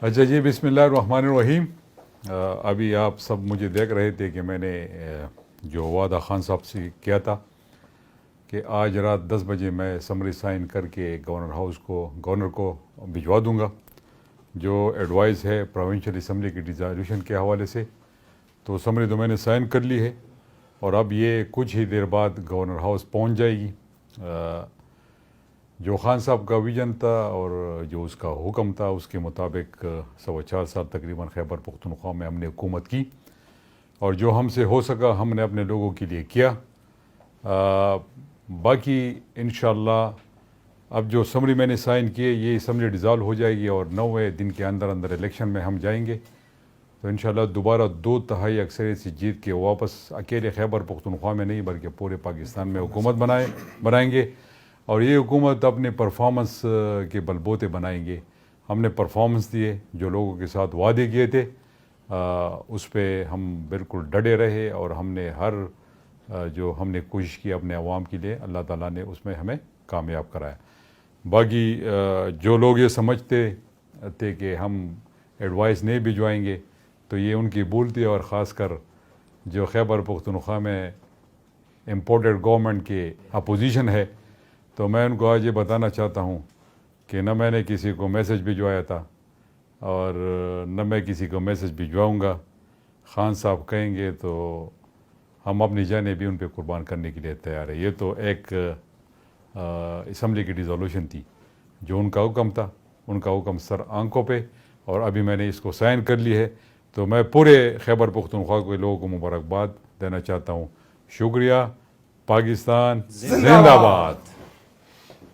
اچھا جی، بسم اللہ الرحمن الرحیم. ابھی آپ سب مجھے دیکھ رہے تھے کہ میں نے جو وعدہ خان صاحب سے کیا تھا کہ آج رات 10 بجے میں سمری سائن کر کے گورنر کو بھجوا دوں گا جو ایڈوائز ہے پروونشل اسمبلی کی ڈیزالوشن کے حوالے سے. تو سمری تو میں نے سائن کر لی ہے اور اب یہ کچھ ہی دیر بعد گورنر ہاؤس پہنچ جائے گی. جو خان صاحب کا ویژن تھا اور جو اس کا حکم تھا اس کے مطابق 4.25 سال تقریباً خیبر پختونخوا میں ہم نے حکومت کی اور جو ہم سے ہو سکا ہم نے اپنے لوگوں کے لیے کیا. باقی انشاءاللہ اب جو سمری میں نے سائن کیے یہ اسمبلی ڈیزالو ہو جائے گی اور 90 دن کے اندر الیکشن میں ہم جائیں گے تو انشاءاللہ دوبارہ 2/3 اکثریت سے جیت کے واپس اکیلے خیبر پختونخوا میں نہیں بلکہ پورے پاکستان میں حکومت بنائیں گے اور یہ حکومت اپنے پرفارمنس کے بلبوتے بنائیں گے. ہم نے پرفارمنس دیے، جو لوگوں کے ساتھ وعدے کیے تھے اس پہ ہم بالکل ڈٹے رہے اور ہم نے جو ہم نے کوشش کی اپنے عوام کے لیے اللہ تعالیٰ نے اس میں ہمیں کامیاب کرایا. باقی جو لوگ یہ سمجھتے تھے کہ ہم ایڈوائس نہیں بھجوائیں گے تو یہ ان کی بھول تھی اور خاص کر جو خیبر پختونخوا میں امپورٹڈ گورنمنٹ کے اپوزیشن ہے تو میں ان کو آج یہ بتانا چاہتا ہوں کہ نہ میں نے کسی کو میسج بھجوایا تھا اور نہ میں کسی کو میسج بھجواؤں گا. خان صاحب کہیں گے تو ہم اپنی جانیں بھی ان پہ قربان کرنے کے لیے تیار ہیں. یہ تو ایک اسمبلی کی ڈیزالوشن تھی، جو ان کا حکم تھا، ان کا حکم سر آنکھوں پہ اور ابھی میں نے اس کو سائن کر لی ہے. تو میں پورے خیبر پختونخوا کے لوگوں کو مبارکباد دینا چاہتا ہوں. شکریہ. پاکستان زندہ باد.